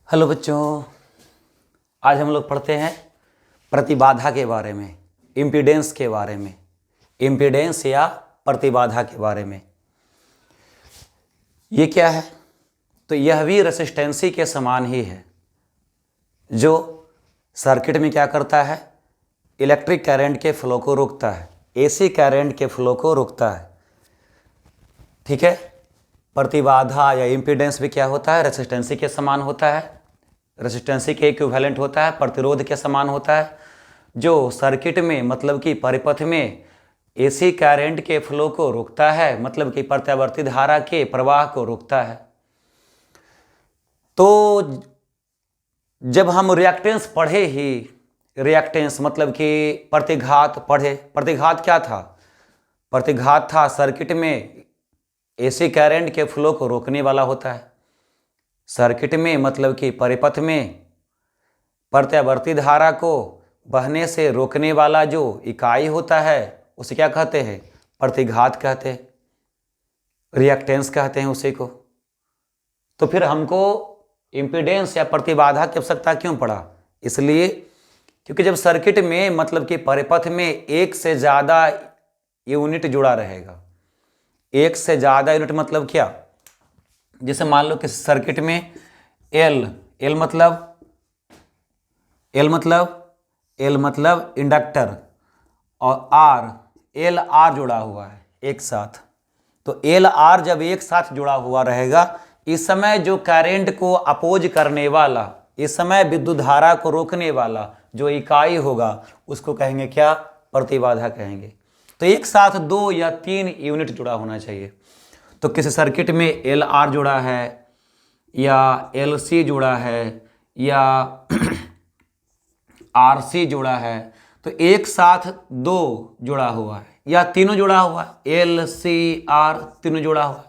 Hello बच्चों, आज हम लोग पढ़ते हैं प्रतिबाधा के बारे में, इम्पीडेंस के बारे में, इम्पीडेंस या प्रतिबाधा के बारे में। ये क्या है? तो यह भी रेसिस्टेंसी के समान ही है, जो सर्किट में क्या करता है, इलेक्ट्रिक करंट के फ्लो को रोकता है, एसी करंट के फ्लो को रोकता है। ठीक है। प्रतिबाधा या इम्पीडेंस भी क्या होता है, रेसिस्टेंसी के समान होता है, रेसिस्टेंसी के इक्विवेलेंट होता है, प्रतिरोध के समान होता है, जो सर्किट में मतलब कि परिपथ में एसी करंट के फ्लो को रोकता है, मतलब कि प्रत्यावर्ती धारा के प्रवाह को रोकता है। तो जब हम रिएक्टेंस पढ़े ही, रिएक्टेंस मतलब कि प्रतिघात पढ़े। प्रतिघात क्या था? प्रतिघात था सर्किट में एसी करंट के फ्लो को रोकने वाला होता है। सर्किट में मतलब कि परिपथ में प्रत्यावर्ती धारा को बहने से रोकने वाला जो इकाई होता है उसे क्या कहते हैं? प्रतिघात कहते हैं, रिएक्टेंस कहते हैं उसी को। तो फिर हमको इम्पीडेंस या प्रतिबाधा की आवश्यकता क्यों पड़ा? इसलिए क्योंकि जब सर्किट में मतलब कि परिपथ में एक से ज़्यादा यूनिट जुड़ा रहेगा, एक से ज़्यादा यूनिट मतलब क्या? जैसे मान लो कि सर्किट में एल मतलब इंडक्टर और एल आर जुड़ा हुआ है एक साथ। तो एल आर जब एक साथ जुड़ा हुआ रहेगा, इस समय जो करंट को अपोज करने वाला, इस समय विद्युत धारा को रोकने वाला जो इकाई होगा उसको कहेंगे क्या? प्रतिबाधा कहेंगे। तो एक साथ 2 या 3 यूनिट जुड़ा होना चाहिए। तो किसी सर्किट में एल आर जुड़ा है या एल सी जुड़ा है या आर सी जुड़ा है, तो एक साथ 2 जुड़ा हुआ है या तीनों जुड़ा हुआ है, एल सी आर तीनों जुड़ा हुआ है।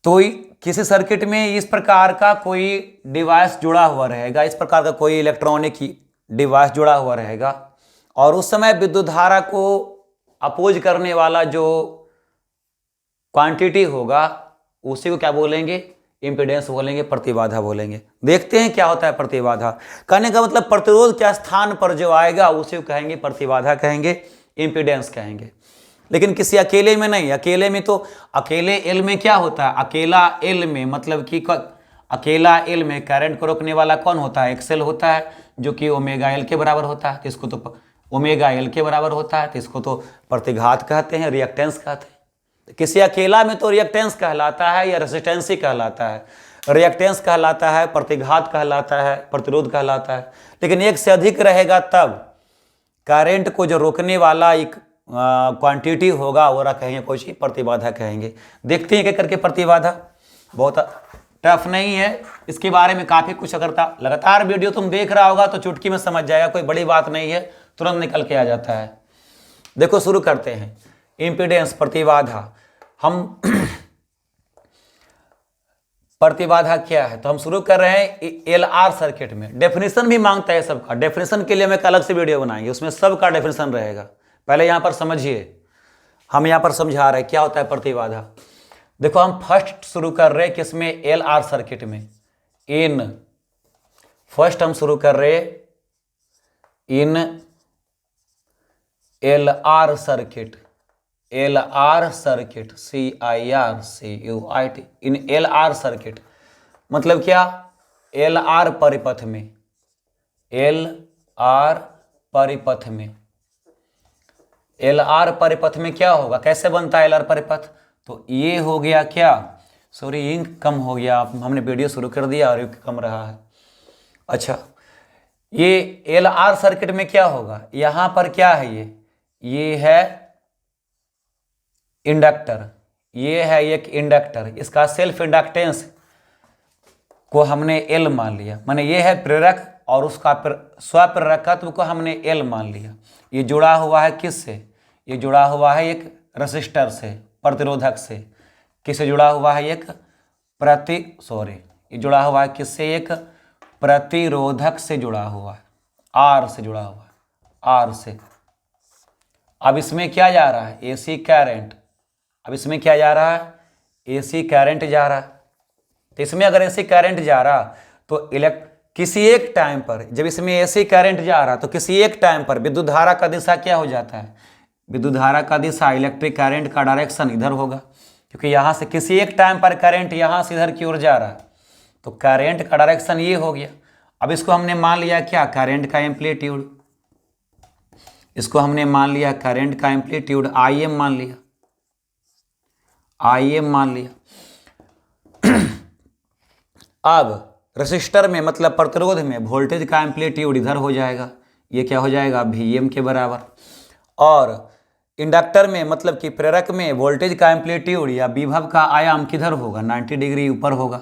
तो किसी सर्किट में इस प्रकार का कोई डिवाइस जुड़ा हुआ रहेगा, इस प्रकार का कोई इलेक्ट्रॉनिक डिवाइस जुड़ा हुआ रहेगा, और उस समय विद्युत धारा को अपोज करने वाला जो क्वांटिटी होगा उसी को क्या बोलेंगे? इम्पीडेंस बोलेंगे, प्रतिबाधा बोलेंगे। देखते हैं क्या होता है प्रतिबाधा। कहने का मतलब प्रतिरोध के स्थान पर जो आएगा उसी को कहेंगे प्रतिबाधा कहेंगे, इम्पीडेंस कहेंगे। लेकिन किसी अकेले में नहीं। अकेले में तो अकेले एल में क्या होता है? अकेला एल में मतलब कि अकेला एल में करंट को रोकने वाला कौन होता है? एक्सेल होता है, जो कि ओमेगा एल के बराबर होता है। तो इसको तो ओमेगा एल के बराबर होता है, तो इसको तो प्रतिघात कहते हैं, रिएक्टेंस कहते हैं। किसी अकेला में तो रिएक्टेंस कहलाता है या रेसिस्टेंसी कहलाता है, रिएक्टेंस कहलाता है, प्रतिघात कहलाता है, प्रतिरोध कहलाता है। लेकिन एक से अधिक रहेगा तब करंट को जो रोकने वाला एक क्वांटिटी होगा वो कहेंगे कोई चीज प्रतिबाधा कहेंगे। देखते हैं क्या करके प्रतिबाधा। बहुत टफ नहीं है, इसके बारे में काफ़ी कुछ अगर लगातार वीडियो तुम देख रहा होगा तो चुटकी में समझ जाएगा, कोई बड़ी बात नहीं है, तुरंत निकल के आ जाता है। देखो शुरू करते हैं। इम्पीडेंस, प्रतिबाधा। हम प्रतिबाधा क्या है तो हम शुरू कर रहे हैं एल आर सर्किट में। डेफिनेशन भी मांगता है सबका। डेफिनेशन के लिए हम एक अलग से वीडियो बनाएंगे, उसमें सबका डेफिनेशन रहेगा। पहले यहां पर समझिए, हम यहां पर समझा रहे हैं क्या होता है प्रतिबाधा। देखो हम फर्स्ट शुरू कर रहे हैं किसमें? एल आर सर्किट में। फर्स्ट हम शुरू कर रहे in L R circuit, L R circuit, CIRCUIT, in L R circuit मतलब क्या? एल आर परिपथ में, एल आर परिपथ में। एल आर परिपथ में क्या होगा? कैसे बनता है एल आर परिपथ? तो ये हो गया क्या, सॉरी इंक कम हो गया, हमने वीडियो शुरू कर दिया और इंक कम रहा है। अच्छा, ये एल आर सर्किट में क्या होगा? यहां पर क्या है? ये है इंडक्टर, ये है एक इंडक्टर, इसका सेल्फ इंडक्टेंस को हमने एल मान लिया, माने ये है प्रेरक और उसका स्वप्रेरकत्व को हमने एल मान लिया। ये जुड़ा हुआ है किससे? ये जुड़ा हुआ है एक रेसिस्टर से, प्रतिरोधक से। किससे जुड़ा हुआ है? एक ये जुड़ा हुआ है किससे? एक प्रतिरोधक से जुड़ा हुआ है, आर से जुड़ा हुआ है, आर से। अब इसमें क्या जा रहा है? AC current. अब इसमें क्या जा रहा है? एसी करंट जा रहा है। तो इसमें अगर ऐसे करंट जा रहा तो किसी एक टाइम पर, जब इसमें ऐसे करंट जा रहा तो किसी एक टाइम पर विद्युत धारा का दिशा क्या हो जाता है, विद्युत धारा का दिशा, इलेक्ट्रिक करंट का डायरेक्शन इधर होगा, क्योंकि यहाँ से किसी एक टाइम पर करंट यहाँ से इधर की ओर जा रहा है, तो करंट का डायरेक्शन ये हो गया। अब इसको हमने मान लिया क्या, करंट का एम्पलीट्यूड, इसको हमने मान लिया करंट का एम्पलीट्यूड Im मान लिया, Im मान लिया। अब रेसिस्टर में मतलब प्रतिरोध में वोल्टेज का एम्पलीट्यूड इधर हो जाएगा, ये क्या हो जाएगा, Vm के बराबर। और इंडक्टर में मतलब कि प्रेरक में वोल्टेज का एम्पलीट्यूड या विभव का आयाम किधर होगा, 90 डिग्री ऊपर होगा।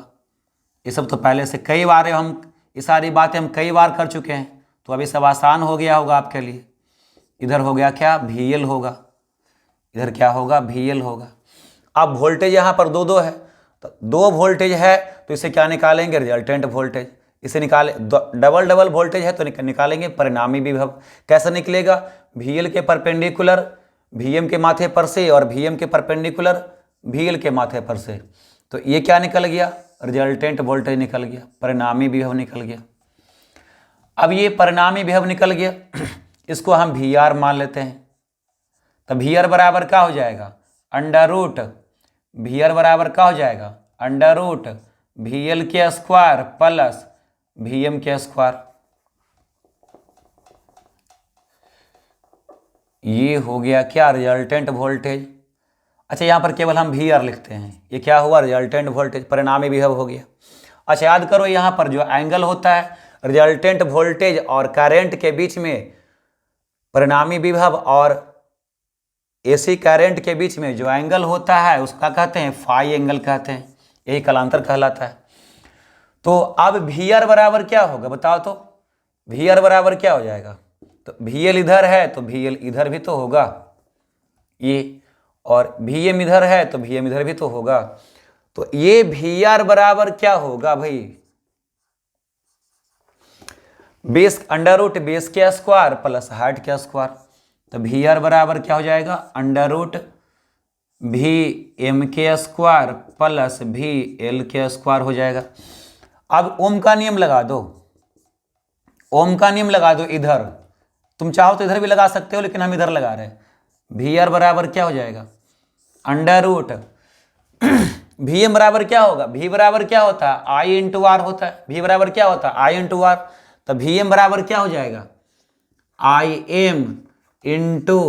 ये सब तो पहले से कई बार हम, ये सारी बातें हम कई बार कर चुके हैं, तो अभी सब आसान हो गया होगा आपके लिए। इधर हो गया क्या, Vl होगा, इधर क्या होगा, Vl होगा। अब वोल्टेज यहाँ पर दो है, तो दो वोल्टेज है तो इसे क्या निकालेंगे, रिजल्टेंट वोल्टेज। इसे निकाले, डबल वोल्टेज है तो निकालेंगे परिणामी विभव। कैसे निकलेगा, Vl के परपेंडिकुलर Vm के माथे पर से और Vm के परपेंडिकुलर Vl के माथे पर से, तो ये क्या निकल गया, रिजल्टेंट वोल्टेज निकल गया, परिणामी विभव निकल गया। अब ये परिणामी विभव निकल गया, इसको हम Vr मान लेते हैं। तो Vr बराबर क्या हो जाएगा, अंडर रूट, Vr बराबर क्या हो जाएगा, अंडर रूट Vl के स्क्वायर प्लस Vm के स्क्वायर। ये हो गया क्या, रिजल्टेंट वोल्टेज। अच्छा, यहाँ पर केवल हम Vr लिखते हैं, ये क्या हुआ, रिजल्टेंट वोल्टेज, परिणामी विभव हो गया। अच्छा, याद करो यहाँ पर जो एंगल होता है रिजल्टेंट वोल्टेज और करंट के बीच में, परिणामी विभव और एसी करंट के बीच में जो एंगल होता है उसका कहते हैं फाई एंगल कहते हैं, यही कलांतर कहलाता है। तो अब Vr बराबर क्या होगा बताओ तो, Vr बराबर क्या हो जाएगा, तो Vl इधर है तो Vl इधर भी तो होगा ये, और Vm इधर है तो Vm इधर भी तो होगा। तो ये Vr बराबर क्या होगा भाई, बेस अंडर रूट बेस के स्क्वायर प्लस हाइट के स्क्वायर। तो Vr बराबर क्या हो जाएगा, अंडर रूट Vm के स्क्वायर प्लस Vl के स्क्वायर हो जाएगा। अब ओम का नियम लगा दो, ओम का नियम लगा दो इधर, तुम चाहो तो इधर भी लगा सकते हो लेकिन हम इधर लगा रहे हैं। Vr बराबर क्या हो जाएगा, अंडर रूट Vm बराबर क्या होगा, V बराबर क्या होता है, I इंटू आर होता है, V बराबर क्या होता है, I इंटू आर। तो Vm बराबर क्या हो जाएगा, Im इंटू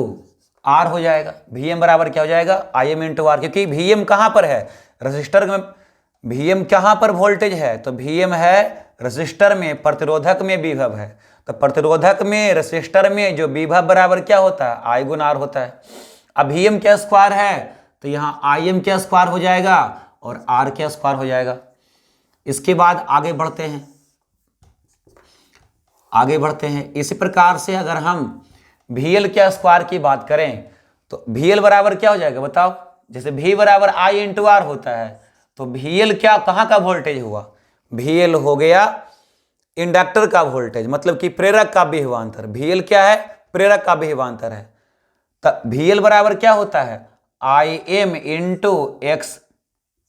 आर हो जाएगा। Vm बराबर क्या हो जाएगा, Im इंटू आर, क्योंकि Vm कहाँ पर है, रजिस्टर में। Vm कहाँ पर वोल्टेज है, तो Vm है रजिस्टर में, प्रतिरोधक में विभव है। तो प्रतिरोधक में, रजिस्टर में जो विभव बराबर क्या होता है, I गुना आर होता है। अब Vm क्या स्क्वायर है तो यहाँ Im क्या स्क्वायर हो जाएगा और R क्या स्क्वायर हो जाएगा। इसके बाद आगे बढ़ते हैं, आगे बढ़ते हैं। इसी प्रकार से अगर हम Vl क्या स्क्वायर की बात करें तो Vl बराबर क्या हो जाएगा बताओ, जैसे V बराबर I इंटू आर होता है, तो Vl क्या कहाँ का वोल्टेज हुआ, Vl हो गया इंडक्टर का वोल्टेज, मतलब कि प्रेरक का विभवांतर। Vl क्या है, प्रेरक का विभवांतर है। तब Vl बराबर क्या होता है, Im इंटू एक्स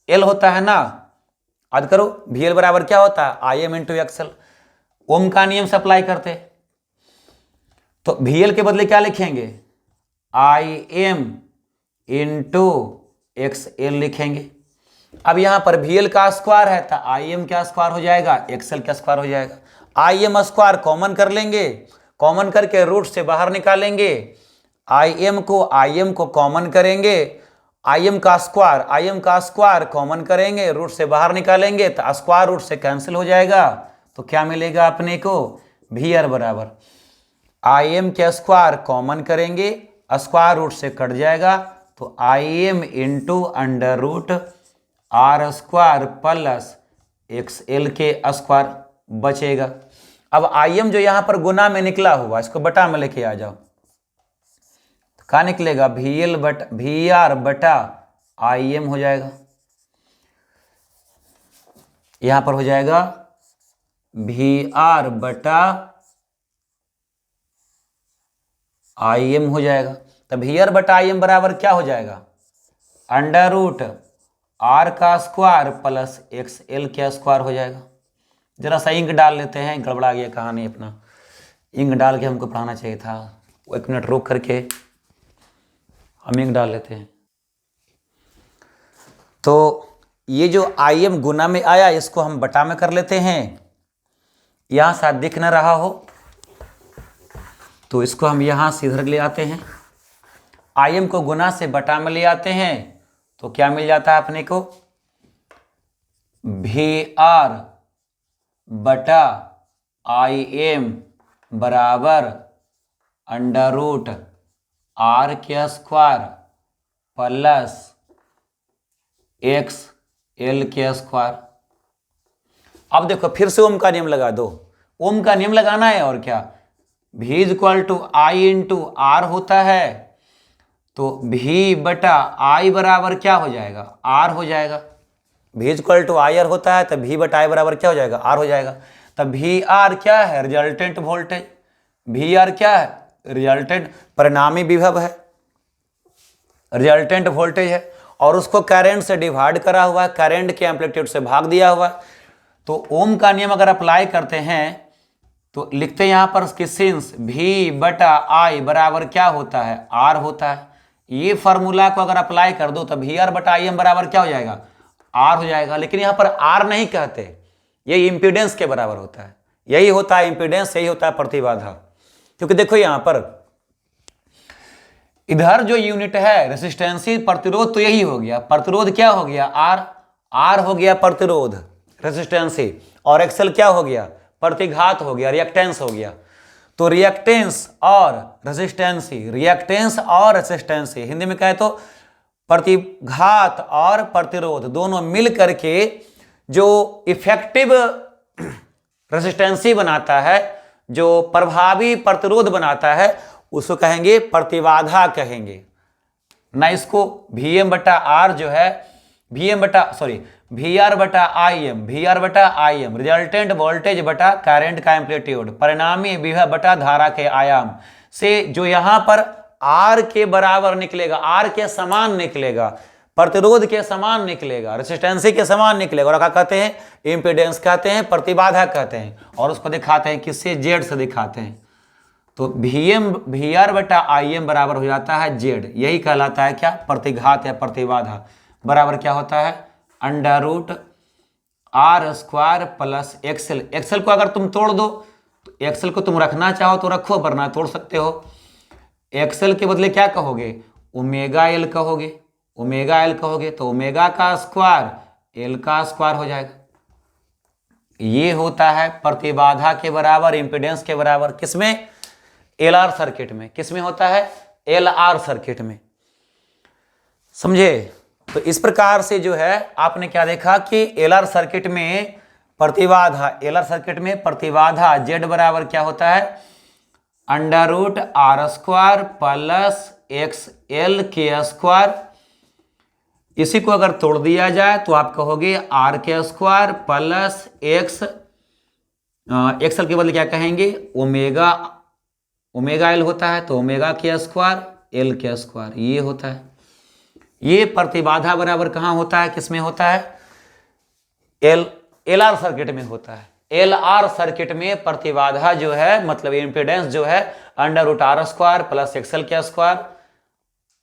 एल होता है ना, याद करो Vl बराबर क्या होता है, Im इंटू एक्स एल। ओम का नियम से अप्लाई करते, तो Vl के बदले क्या लिखेंगे, Im इंटू एक्स एल लिखेंगे। अब यहां पर Vl का स्क्वायर है तो Im क्या स्क्वायर हो जाएगा, XL का स्क्वायर हो जाएगा। Im स्क्वायर कॉमन कर लेंगे, कॉमन करके रूट से बाहर निकालेंगे, Im को कॉमन करेंगे, Im का स्क्वायर कॉमन करेंगे, रूट से बाहर निकालेंगे तो स्क्वायर रूट से कैंसिल हो जाएगा। तो क्या मिलेगा अपने को, Vr बराबर Im के स्क्वायर कॉमन करेंगे, स्क्वायर रूट से कट जाएगा, तो Im into under root R square plus XL के स्क्वायर बचेगा। अब Im जो यहां पर गुना में निकला हुआ इसको बटा में लेके आ जाओ, तो क्या निकलेगा, Vr बटा Im हो जाएगा। यहां पर हो जाएगा Vr बटा Im हो जाएगा। तो Vr बटा Im बराबर क्या हो जाएगा, अंडर रूट आर का स्क्वायर प्लस एक्स एल का स्क्वायर हो जाएगा। जरा सा इंक डाल लेते हैं, गड़बड़ा गया कहानी अपना, इंक डाल के हमको पढ़ाना चाहिए था। 1 मिनट रोक करके हम इंक डाल लेते हैं। तो ये जो आई एम गुना में आया इसको हम बटा में कर लेते हैं। यहाँ शायद दिख न रहा हो तो इसको हम यहाँ से इधर ले आते हैं। आई एम को गुना से बटा में ले आते हैं तो क्या मिल जाता है अपने को, वी आर बटा आई एम बराबर अंडर रूट आर के स्क्वायर प्लस एक्स एल के स्क्वायर। अब देखो फिर से ओम का नियम लगा दो, ओम का नियम लगाना है और क्या, V is equal to I into R होता है, तो भी बटा आई बराबर क्या हो जाएगा, आर हो जाएगा। V is equal to I R होता है, तब भी बटा आई बराबर क्या हो जाएगा, आर हो जाएगा। तब भी आर क्या है, रिजल्टेंट वोल्टेज, भी आर क्या है, रिजल्टेंट परिणामी विभव है, रिजल्टेंट वोल्टेज है, और उसको करंट से डिवाइड करा हुआ है, करंट के एम्पलीट्यूड से भाग दिया हुआ है। तो ओम का नियम अगर अप्लाई करते हैं तो लिखते हैं यहाँ पर कि सिंस भी बटा आई बराबर क्या होता है, आर होता है। ये फार्मूला को अगर अप्लाई कर दो तो भी आर बटा आई एम बराबर क्या हो जाएगा, आर हो जाएगा। लेकिन यहाँ पर आर नहीं कहते, ये इम्पीडेंस के बराबर होता है, यही होता है इम्पीडेंस, यही होता है प्रतिबाधा। क्योंकि देखो यहाँ पर इधर जो यूनिट है रेसिस्टेंसी प्रतिरोध, तो यही हो गया, प्रतिरोध क्या हो गया, आर, आर हो गया प्रतिरोध रेसिस्टेंसी, और एक्सेल क्या हो गया, प्रतिघात हो गया, रिएक्टेंस हो गया। तो रिएक्टेंस और रेसिस्टेंसी, रिएक्टेंस और रेसिस्टेंसी हिंदी में कहे तो प्रतिघात और प्रतिरोध दोनों मिल करके जो इफेक्टिव रेसिस्टेंसी बनाता है, जो प्रभावी प्रतिरोध बनाता है, उसको कहेंगे प्रतिबाधा कहेंगे ना। इसको वी एम बटा आर जो है, वी एम बटा सॉरी वी आर बटा आई एम, वी आर बटा आई एम रिजल्टेंट वोल्टेज बटा करंट का एम्पलीट्यूड, परिणामी विभव बटा धारा के आयाम से जो यहाँ पर आर के बराबर निकलेगा, आर के समान निकलेगा, प्रतिरोध के समान निकलेगा, रेसिस्टेंसी के समान निकलेगा, और क्या कहते हैं, इम्पीडेंस कहते हैं, प्रतिबाधा कहते हैं। और उसको दिखाते हैं किससे, जेड से दिखाते हैं। तो वी आर बटा आई एम बराबर हो जाता है जेड, यही कहलाता है क्या, प्रतिघात या प्रतिबाधा, बराबर क्या होता है, under root R square plus XL. XL को अगर तुम तोड़ दो तो एक्सएल को तुम रखना चाहो तो रखो, वरना तोड़ सकते हो। एक्सएल के बदले क्या कहोगे, ओमेगा एल कहोगे, ओमेगा एल कहोगे तो ओमेगा का स्क्वायर एल का स्क्वायर हो जाएगा। ये होता है प्रतिबाधा के बराबर, इंपीडेंस के बराबर, किसमें, एल आर सर्किट में। किसमें होता है, एल आर सर्किट में, समझे। तो इस प्रकार से जो है आपने क्या देखा कि एल आर सर्किट में प्रतिबाधा, एल आर सर्किट में प्रतिबाधा जेड बराबर क्या होता है, under root R square plus X L के स्क्वायर। इसी को अगर तोड़ दिया जाए तो आप कहोगे आर के स्क्वायर प्लस एक्स, एक्सएल के बदले क्या कहेंगे, ओमेगा, ओमेगा एल होता है तो ओमेगा के स्क्वायर एल के स्क्वायर, ये होता है। ये प्रतिबाधा बराबर कहाँ होता है, किसमें होता है, एल आर सर्किट में होता है। एल आर सर्किट में प्रतिबाधा जो है, मतलब इम्पीडेंस जो है, under root R square plus XL के स्क्वायर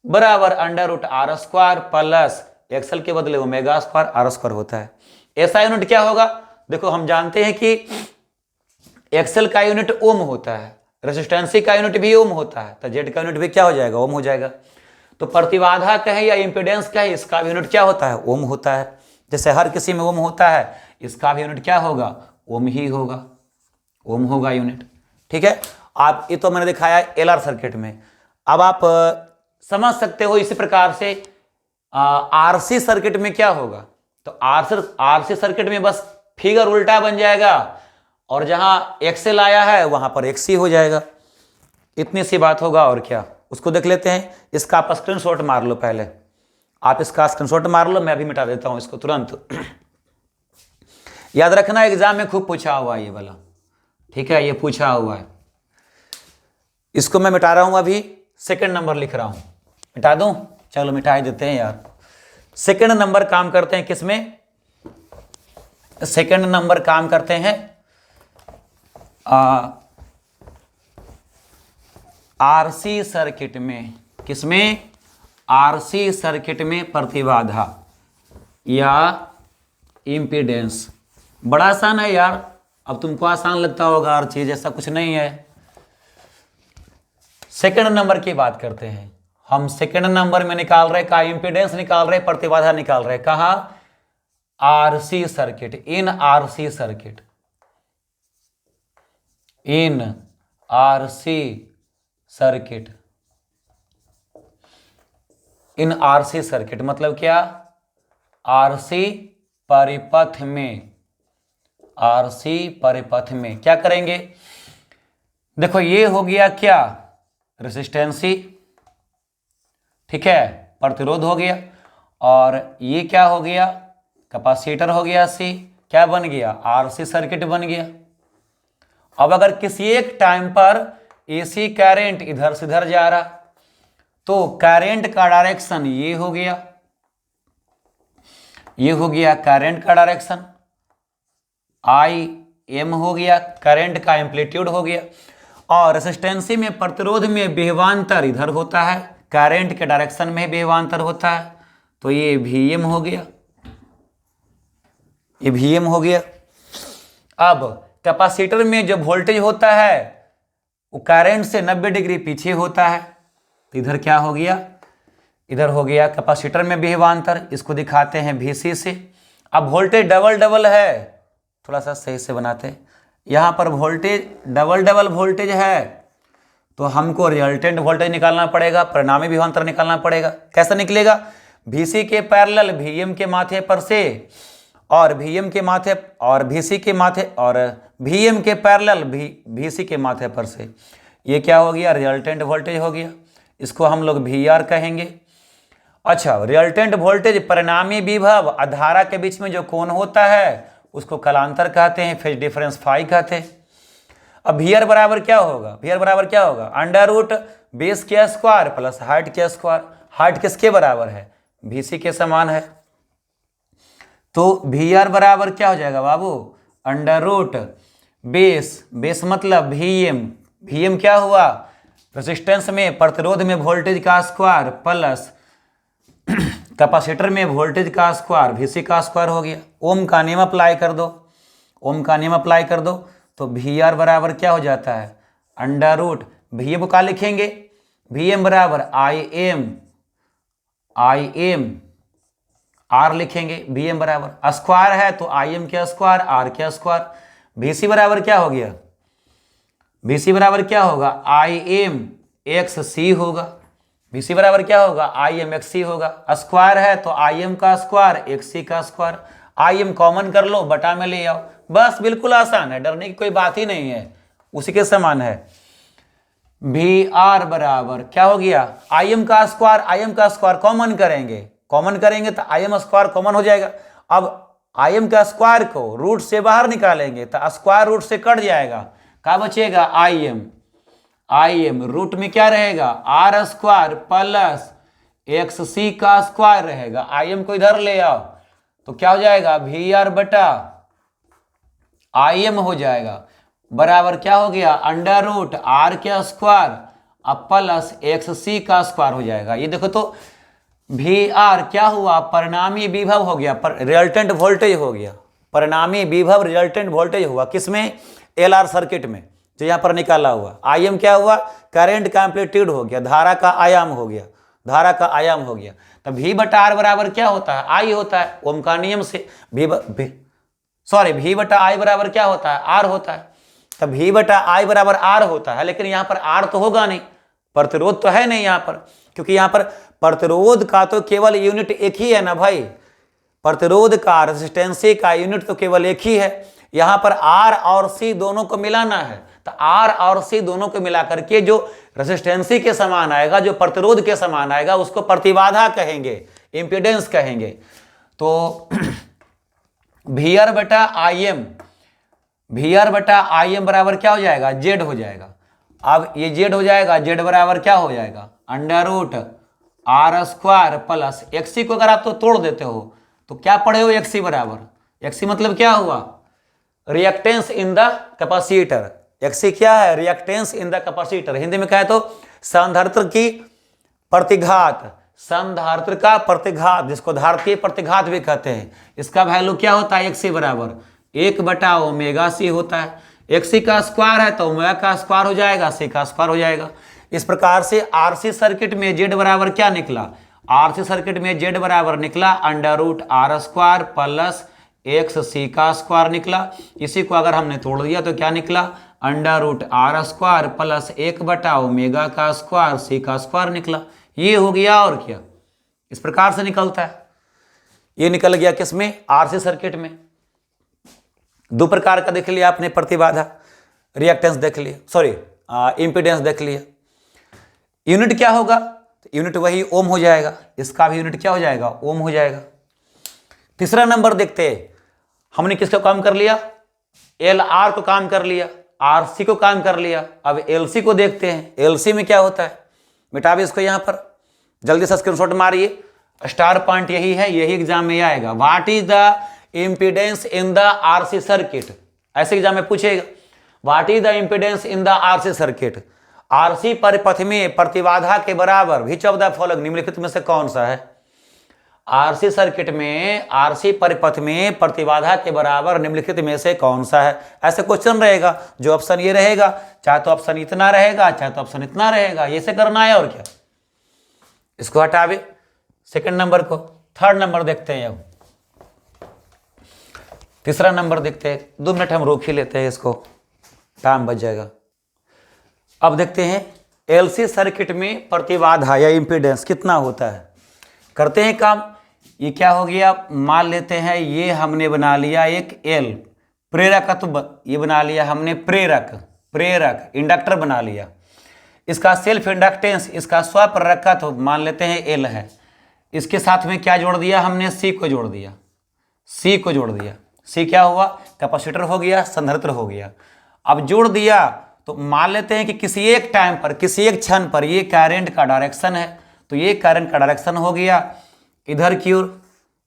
बराबर under root R square plus XL के बदले ओमेगा स्क्वायर आर स्क्वायर होता है। ऐसा यूनिट क्या होगा, देखो हम जानते हैं कि एक्सएल का यूनिट ओम होता है, रेसिस्टेंसी का यूनिट भी ओम होता है, तो जेड का यूनिट भी क्या हो जाएगा, ओम हो जाएगा। तो प्रतिबाधा कहे या इंपीडेंस कहे, इसका भी यूनिट क्या होता है, ओम होता है। जैसे हर किसी में ओम होता है, इसका भी यूनिट क्या होगा, ओम ही होगा, ओम होगा यूनिट। ठीक है, आप ये तो मैंने दिखाया एल आर सर्किट में। अब आप समझ सकते हो इसी प्रकार से आरसी सर्किट में क्या होगा। तो आरसी सर्किट में बस फिगर उल्टा बन जाएगा, और जहां एक्सएल आया है वहां पर एक्सी हो जाएगा, इतनी सी बात होगा। और क्या, उसको देख लेते हैं। इसका आप स्क्रीनशॉट मार लो, पहले आप इसका स्क्रीनशॉट मार लो, मैं भी मिटा देता हूं इसको तुरंत। याद रखना एग्जाम में खूब पूछा हुआ है ये वाला, ठीक है, ये पूछा हुआ है। इसको मैं मिटा रहा हूं, अभी सेकंड नंबर लिख रहा हूं, मिटा दूं, चलो मिटा ही देते हैं यार। सेकंड नंबर काम करते हैं किसमें? सेकंड नंबर काम करते हैं आरसी सर्किट में। किसमें? आरसी सर्किट में प्रतिबाधा या इम्पीडेंस। बड़ा आसान है यार, अब तुमको आसान लगता होगा हर चीज, ऐसा कुछ नहीं है। सेकंड नंबर की बात करते हैं हम। सेकंड नंबर में निकाल रहे का इम्पीडेंस निकाल रहे, प्रतिबाधा निकाल रहे। कहा? RC circuit. In RC circuit, in RC circuit, in RC circuit मतलब क्या? आरसी परिपथ में, आरसी परिपथ में क्या करेंगे? देखो ये हो गया क्या? रेसिस्टेंसी, ठीक है, प्रतिरोध हो गया। और ये क्या हो गया? कैपेसिटर हो गया। सी क्या बन गया? आरसी सर्किट बन गया। अब अगर किसी एक टाइम पर एसी करंट इधर से इधर जा रहा तो करंट का डायरेक्शन ये हो गया, ये हो गया करंट का डायरेक्शन, आई एम हो गया, करंट का एम्पलीट्यूड हो गया। और रेसिस्टेंसी में, प्रतिरोध में विभवांतर इधर होता है, करंट के डायरेक्शन में विभवांतर होता है, तो ये वीएम हो गया, ये वीएम हो गया। अब कैपेसिटर में जो वोल्टेज होता है वो करंट से 90 डिग्री पीछे होता है, तो इधर क्या हो गया? इधर हो गया कैपेसिटर में विभवांतर, इसको दिखाते हैं VC से। अब वोल्टेज डबल डबल है, थोड़ा सा सही से बनाते हैं। यहाँ पर वोल्टेज डबल डबल वोल्टेज है तो हमको रिजल्टेंट वोल्टेज निकालना पड़ेगा, परिणामी विभवांतर निकालना पड़ेगा। कैसा निकलेगा? VC के पैरेलल VM के माथे पर से, और VM के माथे, और VC के माथे, और VM के पैरेलल VC के माथे पर से। ये क्या हो गया? रिजल्टेंट वोल्टेज हो गया, इसको हम लोग VR कहेंगे। अच्छा, रिजल्टेंट वोल्टेज परिणामी विभव धारा के बीच में जो कोण होता है उसको कलांतर कहते हैं, फेज डिफरेंस फाई कहते हैं। अब VR बराबर क्या होगा? VR बराबर क्या होगा? अंडर रूट बेस के स्क्वायर प्लस हाइट के स्क्वायर। हाइट किसके बराबर है? VC के समान है। तो VR बराबर क्या हो जाएगा बाबू? अंडर रूट बेस, बेस मतलब VM, VM क्या हुआ? रेजिस्टेंस में, प्रतिरोध में वोल्टेज का स्क्वायर प्लस कैपेसिटर में वोल्टेज का स्क्वायर, VC का स्क्वायर हो गया। ओम का नियम अप्लाई कर दो, ओम का नियम अप्लाई कर दो तो VR बराबर क्या हो जाता है? अंडर रूट, VM को क्या लिखेंगे? VM बराबर आई एम R लिखेंगे, VM बराबर स्क्वायर है तो IM के स्क्वायर, R के स्क्वायर। VC बराबर क्या हो गया? VC बराबर क्या होगा? IM XC होगा। VC बराबर क्या होगा? IM XC होगा। स्क्वायर है तो IM का स्क्वायर, XC का स्क्वायर। IM कॉमन कर लो, बटा में ले आओ, बस बिल्कुल आसान है, डरने की कोई बात ही नहीं है, उसी के समान है। VR बराबर क्या हो गया? IM का स्क्वायर कॉमन करेंगे, कॉमन करेंगे तो IM स्क्वायर कॉमन हो जाएगा। अब IM का स्क्वायर को रूट से बाहर निकालेंगे तो स्क्वायर रूट से कट जाएगा, क्या बचेगा? IM रूट में क्या रहेगा? R स्क्वायर प्लस XC का स्क्वायर रहेगा। IM को इधर ले आओ तो क्या हो जाएगा? VR बटा IM हो जाएगा, बराबर क्या हो गया? अंडर रूट R के स्क्वायर अब प्लस XC का स्क्वायर हो जाएगा। ये देखो तो VR क्या हुआ? परिणामी विभव हो गया, रिजल्टेंट वोल्टेज हो गया, परिणामी विभव रिजल्टेंट वोल्टेज हुआ किसमें? LR सर्किट में, जो यहाँ पर निकाला हुआ। IM क्या हुआ? करंट का एम्पलीट्यूड हो गया, धारा का आयाम हो गया, धारा का आयाम हो गया। तो V बटा R बराबर क्या होता है? I होता है, ओम का नियम से। V बटा I बराबर क्या होता है? R होता है। तो V बटा I बराबर R होता है, लेकिन यहाँ पर R तो होगा नहीं, प्रतिरोध तो है नहीं यहाँ पर, क्योंकि यहाँ पर प्रतिरोध का तो केवल यूनिट एक ही है ना भाई, प्रतिरोध का, रेजिस्टेंसी का यूनिट तो केवल एक ही है। यहाँ पर R और C दोनों को मिलाना है, तो R और C दोनों को मिला करके जो रेजिस्टेंसी के समान आएगा, जो प्रतिरोध के समान आएगा, उसको प्रतिबाधा कहेंगे, इंपीडेंस कहेंगे। तो VR बटा IM बराबर क्या हो जाएगा? Z हो जाएगा। अब ये Z हो जाएगा, Z बराबर क्या हो जाएगा? Under root R square plus XC को अगर आप तो तोड़ देते हो तो क्या पढ़े हो, एक्सी बराबर, एक्सी मतलब क्या हुआ, reactance in the capacitor. XC क्या है, reactance in the capacitor. Hindi में कहे तो संधारित्र की प्रतिघात, संधारित्र का प्रतिघात, जिसको धारितीय प्रतिघात भी कहते हैं, इसका वैल्यू क्या होता है, एक्सी बराबर 1/ओमेगा c होता है। एक्सी का स्क्वायर है तो ओमेगा का स्क्वायर हो जाएगा, सी का स्क्वायर हो जाएगा। इस प्रकार से आरसी सर्किट में जेड बराबर क्या निकला, आरसी सर्किट में जेड बराबर निकला √r² प्लस एक्स सी का स्क्वायर निकला। इसी को अगर हमने तोड़ दिया तो क्या निकला, √r² प्लस 1/ओमेगा का स्क्वायर सी का स्क्वायर निकला। ये हो गया, और क्या, इस प्रकार से निकलता है। ये निकल गया किसमें, आरसी सर्किट में। दो प्रकार का देख लिया आपने, प्रतिबाधा, रिएक्टेंस देख लिया, सॉरी इंपीडेंस देख लिया। यूनिट क्या होगा, तो यूनिट वही ओम हो जाएगा, इसका भी यूनिट क्या हो जाएगा, ओम हो जाएगा। तीसरा नंबर देखते हैं, हमने किसको काम कर लिया, एल आर को काम कर लिया, आर सी को काम कर लिया। अब एल सी को देखते हैं, एल सी में क्या होता है, मिटावे इसको यहां पर, जल्दी से स्क्रीनशॉट मारिए, स्टार पॉइंट यही है, यही एग्जाम में आएगा। What is the impedance in the RC circuit, ऐसे एग्जाम में पूछेगा, what is the impedance in the RC circuit. RC परिपथ में प्रतिबाधा के बराबर विच ऑफ द फॉलोइंग, निम्नलिखित में से कौन सा है। आरसी सर्किट में, आरसी परिपथ में प्रतिबाधा के बराबर निम्नलिखित में से कौन सा है, ऐसे क्वेश्चन रहेगा। जो ऑप्शन ये रहेगा, चाहे तो ऑप्शन इतना रहेगा, चाहे तो ऑप्शन इतना रहेगा, ये से करना है, और क्या। इसको हटावे सेकंड नंबर को, थर्ड नंबर देखते हैं। अब तीसरा नंबर देखते हैं, 2 मिनट हम रोक ही लेते हैं इसको, टाइम बच जाएगा। अब देखते हैं एलसी सर्किट में प्रतिबाधा या इंपीडेंस कितना होता है। करते हैं काम। ये क्या हो गया, मान लेते हैं ये हमने बना लिया एक एल, प्रेरकत्व ये बना लिया हमने, प्रेरक इंडक्टर बना लिया। इसका सेल्फ इंडक्टेंस, इसका स्वप्रेरकत्व मान लेते हैं एल है। इसके साथ में क्या जोड़ दिया हमने, सी को जोड़ दिया, सी को जोड़ दिया। सी क्या हुआ, कैपेसिटर हो गया, संधारित्र हो गया। अब जोड़ दिया तो मान लेते हैं कि किसी एक टाइम पर, किसी एक क्षण पर ये करंट का डायरेक्शन है, तो ये करंट का डायरेक्शन हो गया इधर की ओर,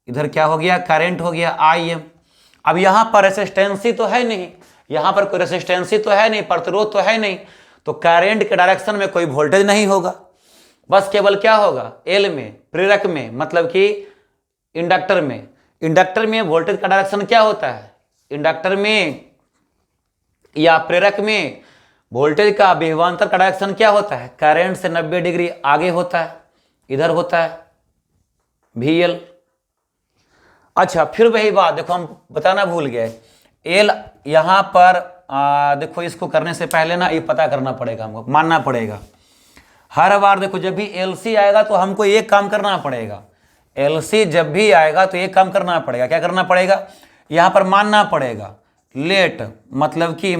इधर क्या हो गया, करंट हो गया IM। अब यहाँ पर रेसिस्टेंसी तो है नहीं, यहाँ पर कोई रेसिस्टेंसी तो है नहीं, प्रतिरोध तो है नहीं, तो करंट के डायरेक्शन में कोई वोल्टेज नहीं होगा। बस केवल क्या होगा, एल में, प्रेरक में, मतलब कि इंडक्टर में। इंडक्टर में वोल्टेज का डायरेक्शन क्या होता है, इंडक्टर में या प्रेरक में वोल्टेज का विभवांतर का डायरेक्शन क्या होता है, करंट से 90 डिग्री आगे होता है, इधर होता है VL। अच्छा, फिर वही बात देखो, हम बताना भूल गए, एल यहां पर देखो, इसको करने से पहले ना ये पता करना पड़ेगा, हमको मानना पड़ेगा। हर बार देखो जब भी LC आएगा तो हमको एक काम करना पड़ेगा, LC जब भी आएगा तो एक काम करना पड़ेगा। क्या करना पड़ेगा, यहां पर मानना पड़ेगा, लेट मतलब कि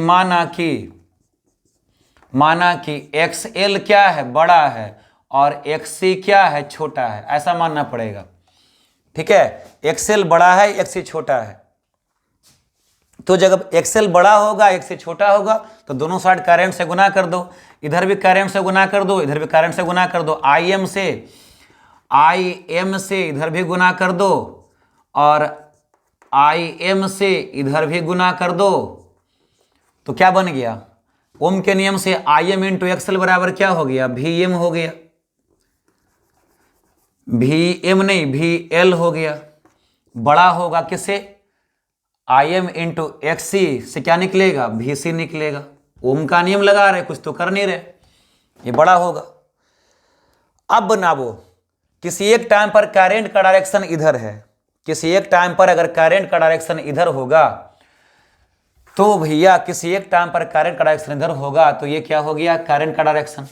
माना कि XL क्या है, बड़ा है, और XC क्या है, छोटा है, ऐसा मानना पड़ेगा। ठीक है, XL बड़ा है, XC छोटा है। तो जब XL बड़ा होगा, XC छोटा होगा, तो दोनों साइड करंट से गुना कर दो, इधर भी करंट से गुना कर दो, इधर भी करंट से गुना कर दो, IM से इधर भी गुना कर दो, और IM से इधर भी गुना कर दो। तो क्या बन गया, ओम के नियम से IM इंटू XL बराबर क्या हो गया, VM हो गया, VM नहीं VL हो गया। बड़ा होगा किससे, IM इंटू XC से क्या निकलेगा, VC निकलेगा। ओम का नियम लगा रहे, कुछ तो कर नहीं रहे, ये बड़ा होगा। अब बनाओ, किसी एक टाइम पर करंट का डायरेक्शन इधर है, किसी एक टाइम पर अगर करंट का डायरेक्शन इधर होगा, तो भैया किसी एक टाइम पर करंट का डायरेक्शन इधर होगा, तो ये क्या हो गया, करंट का डायरेक्शन,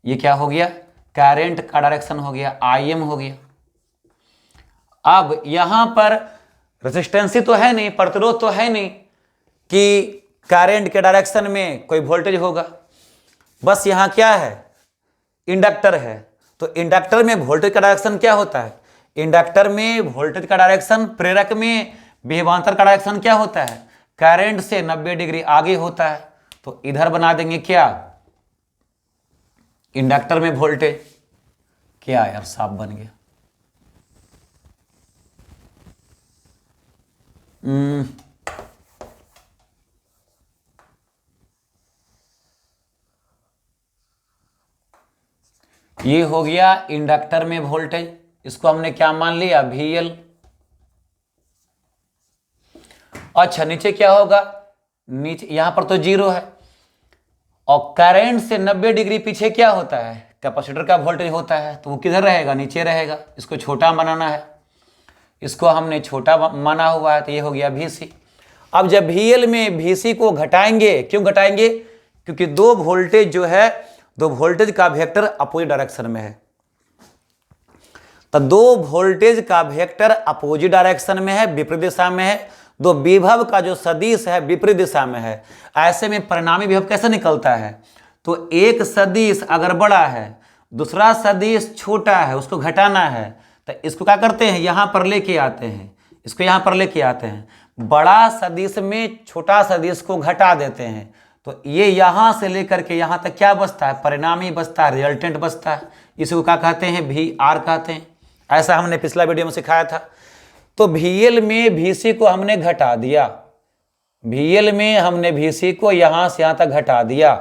ये क्या हो गया, करंट का डायरेक्शन हो गया, IM हो गया। अब यहां पर रेजिस्टेंसी तो है नहीं, प्रतिरोध तो है नहीं कि करंट के डायरेक्शन में कोई वोल्टेज होगा। बस यहां क्या है, इंडक्टर है, तो इंडक्टर में वोल्टेज का डायरेक्शन क्या होता है, इंडक्टर में वोल्टेज का डायरेक्शन, प्रेरक में विभवांतर का डायरेक्शन क्या होता है, करंट से 90 डिग्री आगे होता है। तो इधर बना देंगे क्या, इंडक्टर में वोल्टेज, क्या यार साफ बन गया। ये हो गया इंडक्टर में वोल्टेज, इसको हमने क्या मान लिया, VL। अच्छा नीचे क्या होगा, नीचे यहां पर तो 0 है, और करंट से 90 डिग्री पीछे क्या होता है, कैपेसिटर का वोल्टेज होता है, तो वो किधर रहेगा, नीचे रहेगा। इसको छोटा बनाना है, इसको हमने छोटा माना हुआ है, तो ये हो गया VC। अब जब VL में VC को घटाएंगे, क्यों घटाएंगे, क्योंकि दो वोल्टेज जो है, दो वोल्टेज का वेक्टर अपोजिट डायरेक्शन में है। तो दो वोल्टेज का वेक्टर अपोजिट डायरेक्शन में है, विपरीत दिशा में है, दो विभव का जो सदिश है विपरीत दिशा में है। ऐसे में परिणामी विभव कैसे निकलता है, तो एक सदिश अगर बड़ा है, दूसरा सदिश छोटा है, उसको घटाना है, तो इसको क्या करते हैं, यहां पर लेके आते हैं, इसको यहां पर लेके आते हैं, बड़ा सदिश में छोटा सदिश को घटा देते हैं, तो ये यहां से लेकर के यहां तक क्या बचता है, परिणामी बचता है, रिजल्टेंट बचता है। इसको क्या कहते हैं, VR कहते हैं। ऐसा हमने पिछला वीडियो में सिखाया था। तो VL में VC को हमने घटा दिया, VL में हमने VC को यहां से यहां तक घटा दिया,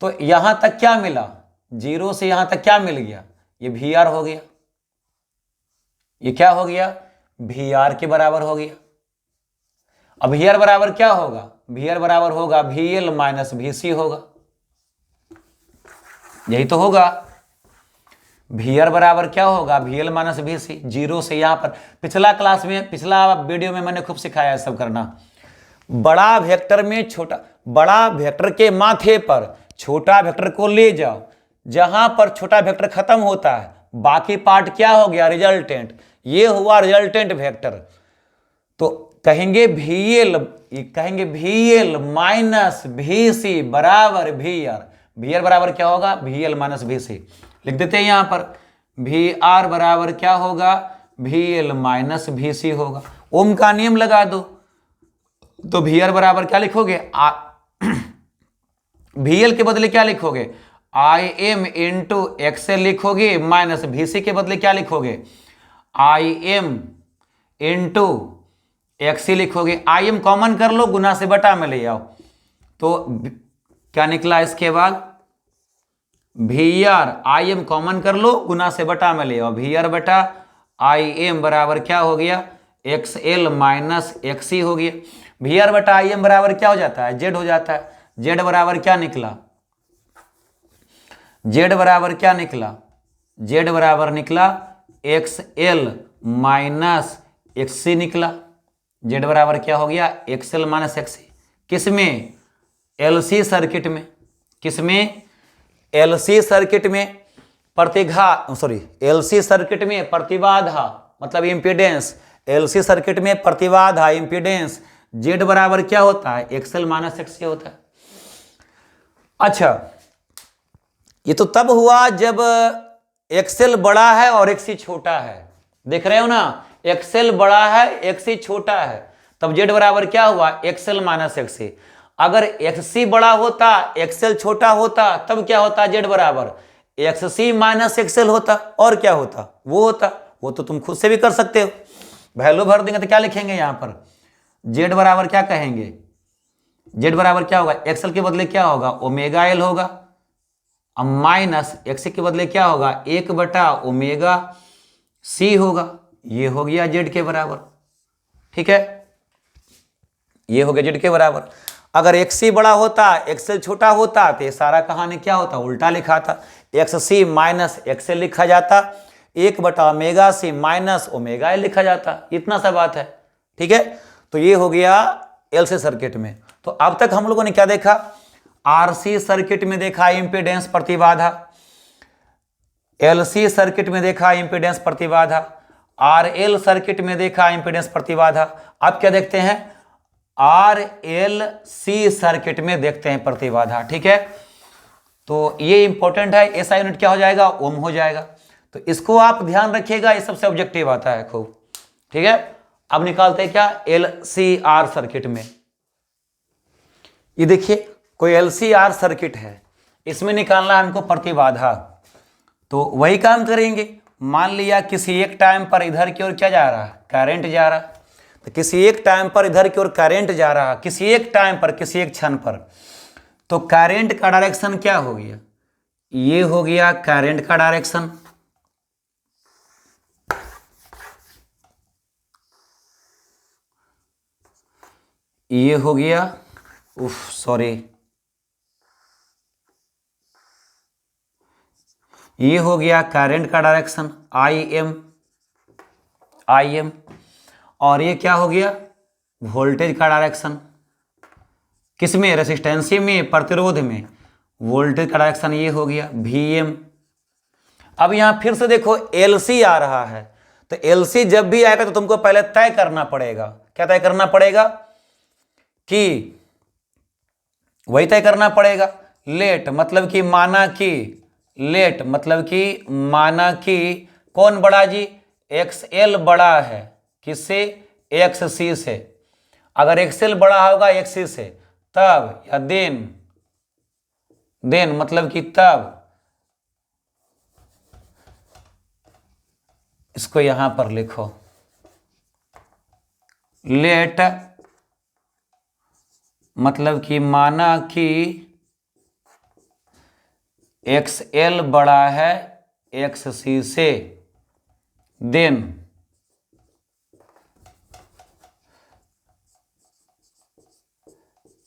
तो यहां तक क्या मिला, 0 से यहां तक क्या मिल गया, ये VR हो गया। ये क्या हो गया, VR के बराबर हो गया। अब VR बराबर क्या होगा, VR बराबर होगा VL माइनस VC होगा, यही तो होगा। VR बराबर क्या होगा, VL माइनस VC। 0 से यहां पर पिछला क्लास में, पिछला वीडियो में मैंने खूब सिखाया है सब करना। बड़ा वेक्टर में छोटा, बड़ा वेक्टर के माथे पर छोटा वेक्टर को ले जाओ, जहां पर छोटा वेक्टर खत्म होता है, बाकी पार्ट क्या हो गया, रिजल्टेंट। ये हुआ रिजल्टेंट वेक्टर। तो कहेंगे VL माइनस VC बराबर VR। VR बराबर क्या होगा, VL माइनस VC। लिख देते हैं यहां पर, VR बराबर क्या होगा, VL माइनस VC होगा। ओम का नियम लगा दो, तो VR बराबर क्या लिखोगे, VL के बदले क्या लिखोगे, IM इंटू XL लिखोगे, माइनस VC के बदले क्या लिखोगे, IM इंटू XC लिखोगे। IM कॉमन कर लो, गुना से बटा में ले आओ, तो क्या निकला, इसके बाद VR, IM कॉमन कर लो, गुना से बटा में ले आओ, VR बटा IM बराबर क्या हो गया, XL माइनस XC हो गया। VR बटा IM बराबर क्या हो जाता है, Z हो जाता है। Z बराबर क्या निकला, Z बराबर क्या निकला, Z बराबर निकला XL माइनस XC निकला। Z बराबर क्या हो गया, XL माइनस XC। किसमें, LC सर्किट में। किसमें, LC सर्किट में LC सर्किट में प्रतिबाधा मतलब इंपीडेंस, LC सर्किट में प्रतिबाधा इंपीडेंस Z बराबर क्या होता है, XL माइनस XC होता है। अच्छा, ये तो तब हुआ जब XL बड़ा है और XC छोटा है। देख रहे हो ना, XL बड़ा है XC छोटा है, तब Z बराबर क्या हुआ, XL माइनस XC। अगर XC बड़ा होता XL छोटा होता, तब क्या होता, Z बराबर XC माइनस XL होता। और क्या होता, वो होता, वो तो तुम खुद से भी कर सकते हो। वैल्यू भर देंगे तो क्या लिखेंगे यहां पर, Z बराबर क्या कहेंगे, Z बराबर क्या होगा, XL के बदले क्या होगा, ओमेगा L होगा, अब माइनस XC के बदले क्या होगा, 1 बटा ओमेगा C होगा। ये हो गया Z के बराबर। ठीक है, ये हो गया Z के बराबर। अगर XC बड़ा होता XL छोटा होता, तो ये सारा कहानी क्या होता, उल्टा लिखा था, XC माइनस XL लिखा जाता, 1 बटा omega C minus omega L लिखा जाता। इतना सा बात है। ठीक है, तो ये हो गया LC सर्किट में। तो अब तक हम लोगों ने क्या देखा, RC सर्किट में देखा इंपीडेंस प्रतिबाधा, LC सर्किट में देखा इंपीडेंस प्रतिबाधा, RL सर्किट में देखा इंपीडेंस प्रतिबाधा। अब क्या देखते हैं, RLC सर्किट में देखते हैं प्रतिबाधा। ठीक है, तो ये इंपॉर्टेंट है, ऐसा यूनिट क्या हो जाएगा, ओम हो जाएगा। तो इसको आप ध्यान रखिएगा, ये सबसे ऑब्जेक्टिव आता है खूब। ठीक है, अब निकालते हैं क्या, LCR सर्किट में। ये देखिए कोई LCR सर्किट है, इसमें निकालना है हमको प्रतिबाधा। तो वही काम करेंगे। मान लिया किसी एक टाइम पर इधर की ओर क्या जा रहा है, करंट जा रहा, तो किसी एक टाइम पर इधर की ओर करंट जा रहा, किसी एक टाइम पर, किसी एक क्षण पर, तो करंट का डायरेक्शन क्या हो गया, ये हो गया करंट का डायरेक्शन। ये हो गया, सॉरी, ये हो गया करंट का डायरेक्शन आई एम, और ये क्या हो गया, वोल्टेज का डायरेक्शन, किसमें, रेसिस्टेंसी में, प्रतिरोध में, वोल्टेज का डायरेक्शन ये हो गया वी एम। अब यहां फिर से देखो एलसी आ रहा है, तो एलसी जब भी आएगा तो तुमको पहले तय करना पड़ेगा, क्या तय करना पड़ेगा, कि वही तय करना पड़ेगा, लेट मतलब कि माना कि, लेट मतलब कि माना कि कौन बड़ा जी, एक्स एल बड़ा है किससे, एक्स सी से। अगर एक्स एल बड़ा होगा एक्स सी से तब, या देन मतलब कि तब, इसको यहां पर लिखो, लेट मतलब कि माना कि एक्स एल बड़ा है एक्स सी से, देन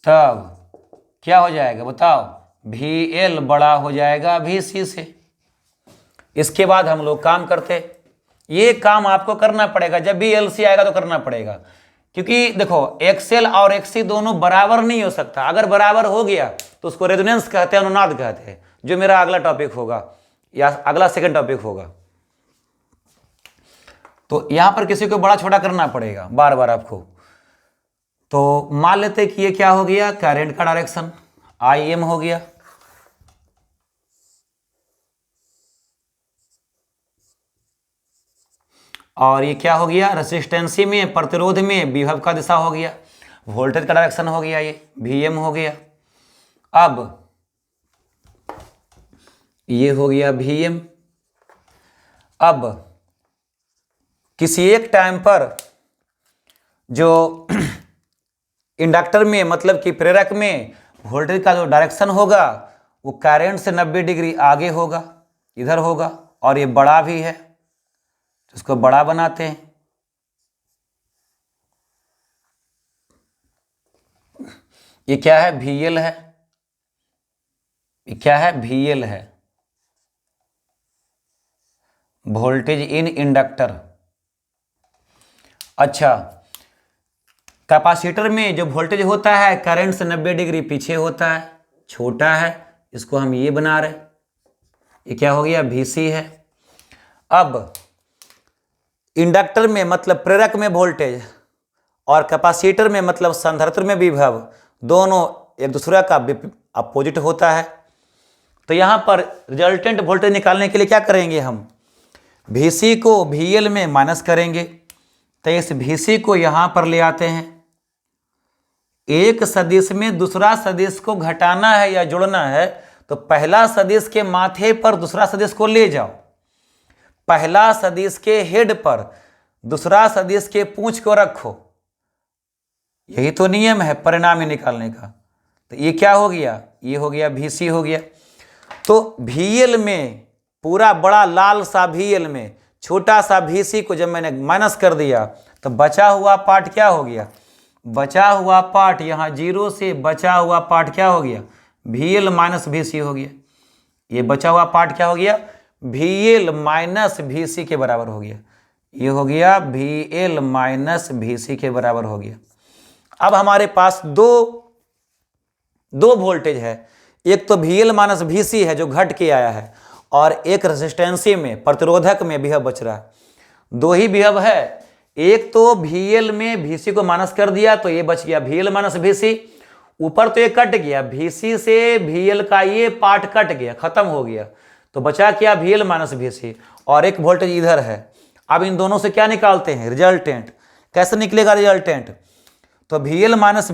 तब क्या हो जाएगा बताओ, वी एल बड़ा हो जाएगा वी सी से। इसके बाद हम लोग काम करते, ये काम आपको करना पड़ेगा, जब भी एल सी आएगा तो करना पड़ेगा, क्योंकि देखो एक्सएल और एक्सी दोनों बराबर नहीं हो सकता, अगर बराबर हो गया तो उसको रेजोनेंस कहते हैं, अनुनाद कहते हैं, जो मेरा अगला टॉपिक होगा या अगला सेकंड टॉपिक होगा। तो यहां पर किसी को बड़ा छोटा करना पड़ेगा बार बार आपको। तो मान लेते कि ये क्या हो गया, करंट का डायरेक्शन आई एम हो गया, और ये क्या हो गया, रेसिस्टेंसी में, प्रतिरोध में विभव का दिशा हो गया, वोल्टेज का डायरेक्शन हो गया, ये वी एम हो गया। अब ये हो गया वी एम। अब किसी एक टाइम पर जो इंडक्टर में मतलब कि प्रेरक में वोल्टेज का जो डायरेक्शन होगा वो करंट से 90 डिग्री आगे होगा, इधर होगा, और ये बड़ा भी है, इसको बड़ा बनाते हैं। ये क्या है, VL है, ये क्या है, VL है, वोल्टेज इन इंडक्टर। अच्छा, कैपेसिटर में जो वोल्टेज होता है करंट से 90 डिग्री पीछे होता है, छोटा है, इसको हम ये बना रहे, ये क्या हो गया, VC है। अब इंडक्टर में मतलब प्रेरक में वोल्टेज और कैपेसिटर में मतलब संधारित्र में विभव, दोनों एक दूसरे का अपोजिट होता है। तो यहाँ पर रिजल्टेंट वोल्टेज निकालने के लिए क्या करेंगे, हम VC को VL में माइनस करेंगे, तो इस VC को यहाँ पर ले आते हैं, एक सदिश में दूसरा सदिश को घटाना है या जोड़ना है, तो पहला सदिश के माथे पर दूसरा सदिश को ले जाओ, पहला सदिश के हेड पर दूसरा सदिश के पूंछ को रखो, यही तो नियम है परिणामी निकालने का। तो ये क्या हो गया, ये हो गया VC हो गया। तो VL में पूरा बड़ा लाल सा VL में छोटा सा VC को जब मैंने माइनस कर दिया तो बचा हुआ पार्ट क्या हो गया, बचा हुआ पार्ट यहाँ जीरो से बचा हुआ पार्ट क्या हो गया, VL माइनस VC हो गया। ये बचा हुआ पार्ट क्या हो गया, VL माइनस VC के बराबर हो गया, ये हो गया VL माइनस VC के बराबर हो गया। अब हमारे पास दो वोल्टेज है, एक तो VL माइनस VC है जो घट के आया है, और एक रेजिस्टेंसी में प्रतिरोधक में विभव बच रहा है। दो ही विभव है, एक तो VL में VC को माइनस कर दिया तो ये बच गया VL माइनस VC, ऊपर तो ये कट गया, VC से VL का ये पार्ट कट गया, खत्म हो गया, तो बचा क्या VL माइनस VC, और एक वोल्टेज इधर है। अब इन दोनों से क्या निकालते हैं, रिजल्टेंट। कैसे निकलेगा रिजल्टेंट, तो VL माइनस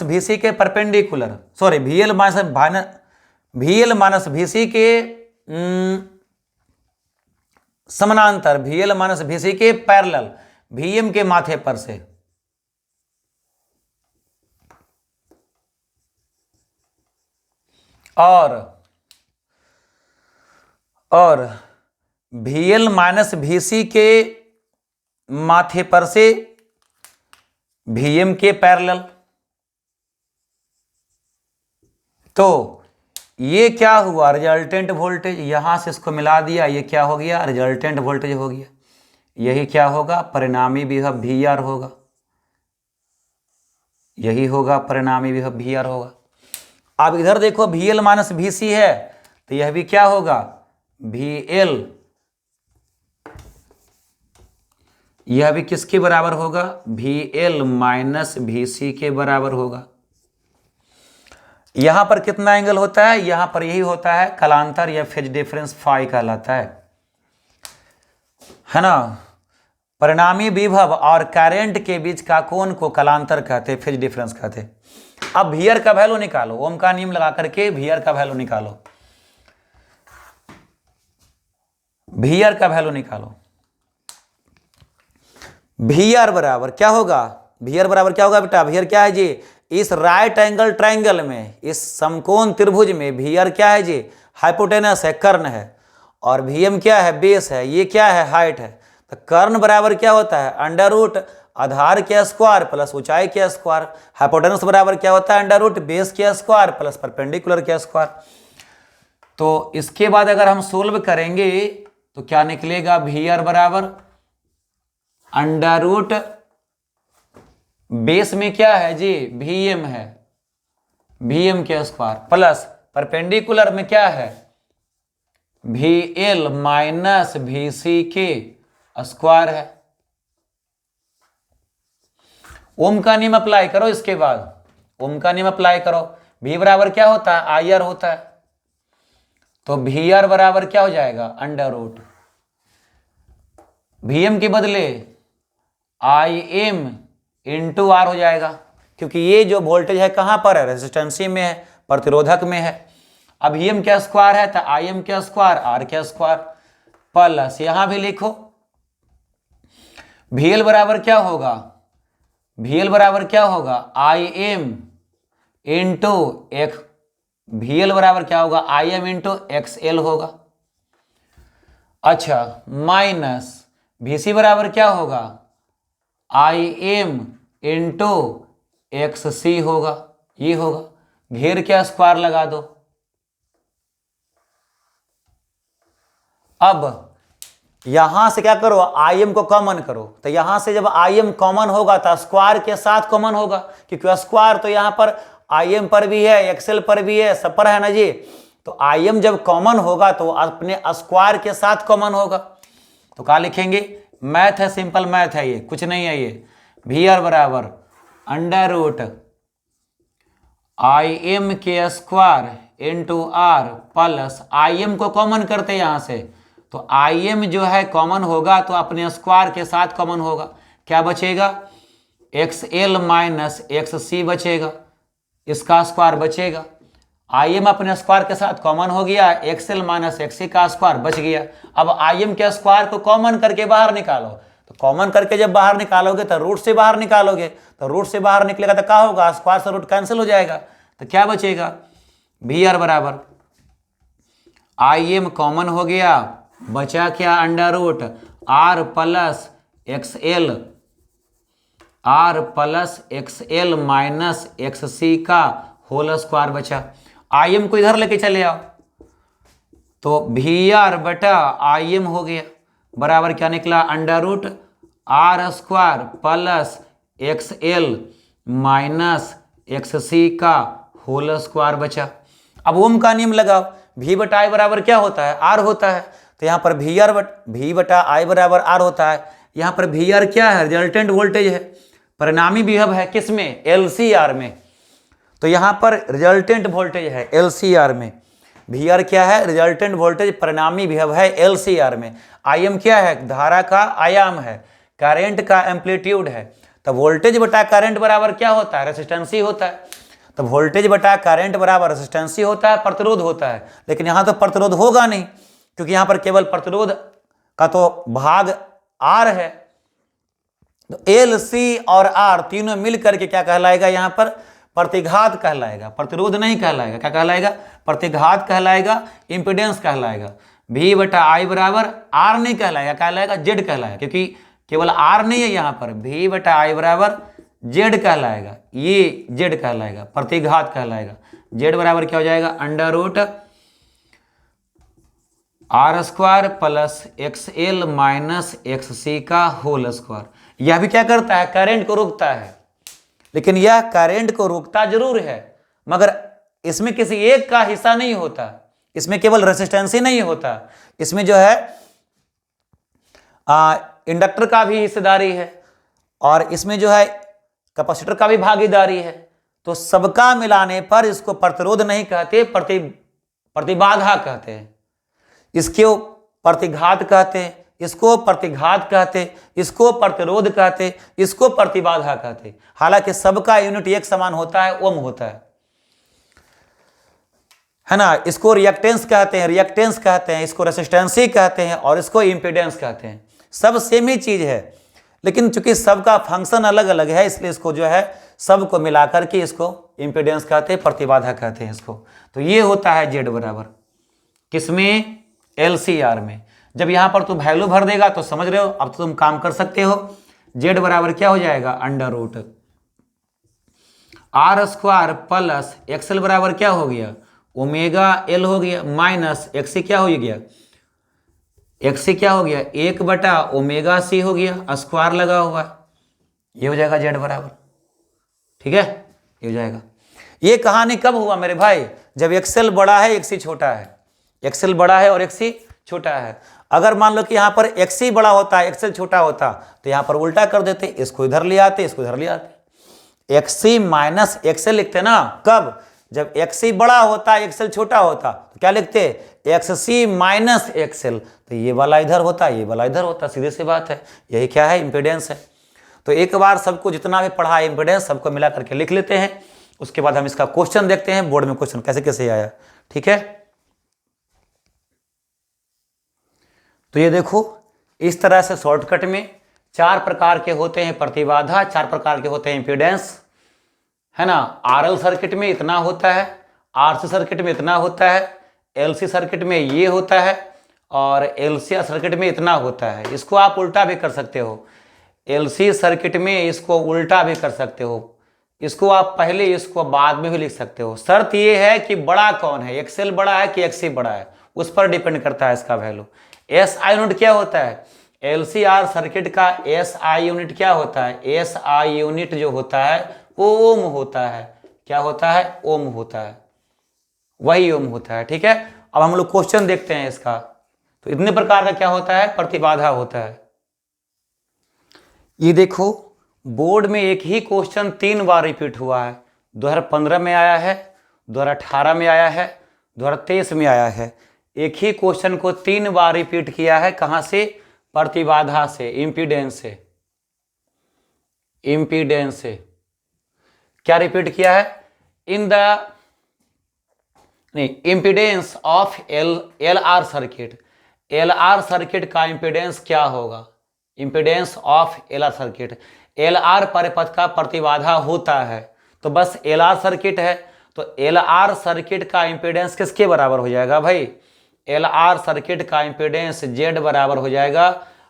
VC के perpendicular, sorry VL VL minus VC के समानांतर, VL माइनस VC के पैरेलल, VM के माथे पर से, और VL माइनस VC के माथे पर से VM के पैरेलल। तो ये क्या हुआ, रिजल्टेंट वोल्टेज, यहां से इसको मिला दिया, ये क्या हो गया, रिजल्टेंट वोल्टेज हो गया। यही क्या होगा, परिणामी विभव VR होगा, यही होगा परिणामी विभव VR होगा। अब इधर देखो VL माइनस VC है, तो यह भी क्या होगा, VL, यह भी किसके बराबर होगा, VL माइनस VC के बराबर होगा। यहां पर कितना एंगल होता है, यहां पर यही होता है कलांतर या फेज डिफरेंस, फाई कहलाता है ना। परिणामी विभव और करंट के बीच का कोण को कलांतर कहते, फेज डिफरेंस कहते। अब VR का वैल्यू निकालो, ओम का नियम लगा करके VR का वैल्यू निकालो, VR का वैल्यू निकालो। VR बराबर क्या होगा, VR बराबर क्या होगा बेटा, VR क्या है जी, इस राइट एंगल ट्रायंगल में, इस समकोण त्रिभुज में VR क्या है जी, हाइपोटेनस है, कर्ण है, और VM क्या है, बेस है, ये क्या है, हाइट है। तो कर्ण बराबर क्या होता है, अंडर रूट आधार के स्क्वायर प्लस ऊंचाई के स्क्वायर। हाइपोटेनस बराबर क्या होता है, अंडर रूट बेस के स्क्वायर प्लस परपेंडिकुलर के स्क्वायर। तो इसके बाद अगर हम सोल्व करेंगे तो क्या निकलेगा, VR बराबर अंडर रूट बेस में क्या है जी, VM है, VM के स्क्वायर प्लस परपेंडिकुलर में क्या है, VL माइनस VC के स्क्वायर है। ओम का नियम अप्लाई करो, इसके बाद ओम का नियम अप्लाई करो। V बराबर क्या होता है, IR होता है, तो VR बराबर क्या हो जाएगा, अंडर रूट VM के बदले IM इंटू R हो जाएगा, क्योंकि ये जो वोल्टेज है कहां पर है, रेजिस्टेंसी में है, प्रतिरोधक में है। अब VM क्या स्क्वायर है, तो IM क्या स्क्वायर, R क्या स्क्वायर प्लस, यहां भी लिखो VL बराबर क्या होगा, VL बराबर क्या होगा, IM इंटू एक्स, VL बराबर क्या होगा, IM इंटू XL होगा। अच्छा, माइनस VC बराबर क्या होगा, IM इंटू XC होगा, ये होगा। घेर क्या स्क्वायर लगा दो। अब यहां से क्या करो, IM को कॉमन करो, तो यहां से जब IM कॉमन होगा तो स्क्वायर के साथ कॉमन होगा, क्योंकि स्क्वायर तो यहां पर IM पर भी है, XL पर भी है, सब पर है ना जी। तो IM जब कॉमन होगा तो अपने स्क्वायर के साथ कॉमन होगा। तो क्या लिखेंगे, मैथ है, सिंपल मैथ है, ये कुछ नहीं है। ये VR बराबर अंडर रूट IM के square into R plus IM को कॉमन करते हैं यहां से, तो IM जो है कॉमन होगा तो अपने स्क्वायर के साथ कॉमन होगा। क्या बचेगा, XL माइनस XC बचेगा, इसका स्क्वायर बचेगा। IM अपने स्क्वायर के साथ कॉमन हो गया, XL माइनस XC का स्क्वायर बच गया। अब IM के स्क्वायर को कॉमन करके बाहर निकालो, तो कॉमन करके जब बाहर निकालोगे तो रूट से बाहर निकालोगे, तो रूट से बाहर निकलेगा तो क्या होगा, स्क्वायर से रूट कैंसिल हो जाएगा, तो क्या बचेगा, VR बराबर IM कॉमन हो गया, बचा क्या, under root R plus XL minus XC का होल स्क्वायर बचा। IM को इधर लेके चले आओ, तो VR बटा IM हो गया, बराबर क्या निकला, under root R square plus XL minus XC का होल स्क्वायर बचा। अब ओम का नियम लगाओ, V बटा I बराबर क्या होता है, R होता है, तो यहाँ पर V बटा I बराबर R होता है। यहाँ पर VR क्या है, रिजल्टेंट वोल्टेज है, परिणामी विभव है किसमें, LCR में, तो यहाँ पर रिजल्टेंट वोल्टेज है LCR में। VR क्या है, रिजल्टेंट वोल्टेज परिणामी विभव है LCR में। IM क्या है, धारा का आयाम है, करंट का एम्पलीट्यूड है, तो वोल्टेज बटा करंट बराबर क्या होता है, रेजिस्टेंसी होता है। तो वोल्टेज बटा करंट बराबर रेजिस्टेंस ही होता है, प्रतिरोध होता है। लेकिन यहाँ तो प्रतिरोध होगा नहीं, क्योंकि यहाँ पर केवल प्रतिरोध का तो भाग आर है। तो एल सी और आर तीनों मिल करके क्या कहलाएगा, यहाँ पर प्रतिघात कहलाएगा, प्रतिरोध नहीं कहलाएगा। क्या कहलाएगा, प्रतिघात कहलाएगा, इंपीडेंस कहलाएगा। V बटा आई बराबर आर नहीं कहलाएगा, कहलाएगा जेड कहलाएगा, क्योंकि केवल आर नहीं है यहाँ पर। V बटा आई बराबर जेड कहलाएगा, ये जेड कहलाएगा, प्रतिघात कहलाएगा। जेड बराबर क्या हो जाएगा, under root R square plus X L minus X C का होल स्क्वायर। यह भी क्या करता है, करंट को रोकता है। लेकिन यह करंट को रोकता जरूर है, मगर इसमें किसी एक का हिस्सा नहीं होता, इसमें केवल रेजिस्टेंस ही नहीं होता, इसमें जो है इंडक्टर का भी हिस्सेदारी है, और इसमें जो है कैपेसिटर का भी भागीदारी है। तो सबका मिलाने पर इसको प्रतिरोध नहीं कहते, प्रतिबाधा कहते हैं। इसको प्रतिघात कहते हैं, इसको प्रतिघात कहते, इसको प्रतिरोध कहते, इसको प्रतिबाधा कहते। हालांकि सबका यूनिट एक समान होता है, ओम होता है ना। इसको रिएक्टेंस कहते हैं, रिएक्टेंस कहते हैं, इसको रेसिस्टेंस ही कहते हैं, और इसको इंपीडेंस कहते हैं। सब सेम ही चीज है, लेकिन चूंकि सबका फंक्शन अलग अलग है, इसलिए इसको जो है सबको मिलाकर के इसको इंपीडेंस कहते हैं, प्रतिबाधा कहते हैं इसको। तो ये होता है जेड बराबर किसमें, LCR में। जब यहां पर तू वैल्यू भर देगा तो समझ रहे हो, अब तो तुम काम कर सकते हो। जेड बराबर क्या हो जाएगा, under root R square plus XL बराबर क्या हो गया, ओमेगा एल हो गया, माइनस एक्सी क्या हो गया, एक्सी क्या हो गया, 1 बटा ओमेगा सी हो गया, स्क्वायर लगा हुआ, ये हो जाएगा जेड बराबर। ठीक है, ये हो जाएगा। ये कहानी कब हुआ मेरे भाई, जब एक्सएल बड़ा है एक्सी छोटा है, एक्सएल बड़ा है और एक्सी छोटा है। अगर मान लो कि यहाँ पर एक्सी बड़ा होता है, एक्सएल छोटा होता, तो यहाँ पर उल्टा कर देते, इसको इधर ले आते, इसको इधर ले आते, एक्सी माइनस एक्सएल लिखते ना। कब, जब एक्सी बड़ा होता है एक्सएल छोटा होता, तो क्या लिखते, एक्ससी माइनस एक्सएल। तो ये वाला इधर होता, ये वाला इधर होता, सीधी सी बात है। यही क्या है, इंपीडेंस है। तो एक बार सबको जितना भी पढ़ा है इंपीडेंस सबको मिला करके लिख लेते हैं, उसके बाद हम इसका क्वेश्चन देखते हैं, बोर्ड में क्वेश्चन कैसे कैसे आया। ठीक है, तो ये देखो इस तरह से शॉर्टकट में 4 प्रकार के होते हैं प्रतिबाधा, 4 प्रकार के होते हैं इंपीडेंस, है ना। आरएल सर्किट में इतना होता है, आरसी सर्किट में इतना होता है, एलसी सर्किट में ये होता है, और एलसीआर सर्किट में इतना होता है। इसको आप उल्टा भी कर सकते हो, एलसी सर्किट में इसको उल्टा भी कर सकते हो, इसको आप पहले इसको बाद में भी लिख सकते हो। शर्त ये है कि बड़ा कौन है, एक्सएल बड़ा है कि एक्सी बड़ा है, उस पर डिपेंड करता है इसका वैल्यू। एसआई यूनिट क्या होता है, एलसीआर सर्किट का एसआई यूनिट क्या होता है, एसआई यूनिट जो होता है वो ओम होता है। क्या होता है, ओम होता है, वही ओम होता है। ठीक है, अब हम लोग क्वेश्चन देखते हैं इसका। तो इतने प्रकार का क्या होता है, प्रतिबाधा होता है। ये देखो बोर्ड में एक ही क्वेश्चन 3 बार रिपीट हुआ है, 2015 में आया है, 2018 में आया है, 2023 में आया है। एक ही क्वेश्चन को 3 बार रिपीट किया है, कहां से, प्रतिबाधा से, इंपीडेंस से, इंपीडेंस से। क्या रिपीट किया है, इन द नहीं, impedance of L R circuit, L R circuit का इंपीडेंस क्या होगा, impedance of L R circuit. L R परिपथ का प्रतिबाधा होता है, तो बस एल आर सर्किट है, तो एल आर सर्किट का इंपीडेंस किसके बराबर हो जाएगा भाई, एल आर सर्किट का इंपीडेंस जेड बराबर हो जाएगा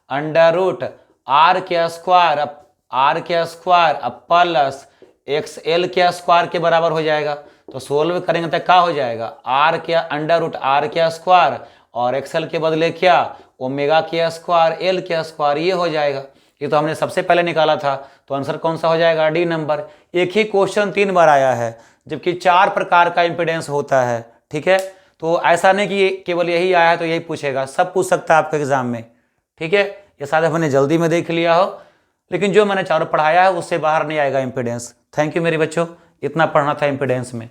अंडर रूट आर के स्क्वायर, आर के स्क्वायर प्लस एक्स एल के स्क्वायर के बराबर हो जाएगा। तो सोल्व करेंगे तो क्या हो जाएगा, आर के अंडर रूट आर के स्क्वायर, और एक्सएल के बदले क्या, ओमेगा के स्क्वायर एल के स्क्वायर, ये हो जाएगा। ये तो हमने सबसे पहले निकाला था, तो आंसर कौन सा हो जाएगा, डी नंबर। एक ही क्वेश्चन 3 बार आया है, जबकि 4 प्रकार का इंपीडेंस होता है। ठीक है, तो ऐसा नहीं कि केवल यही आया है तो यही पूछेगा, सब पूछ सकता है आपके एग्जाम में। ठीक है, ये शायद हमने जल्दी में देख लिया हो, लेकिन जो मैंने चारों पढ़ाया है उससे बाहर नहीं आएगा इंपीडेंस। थैंक यू मेरे बच्चों, इतना पढ़ना था इंपीडेंस में।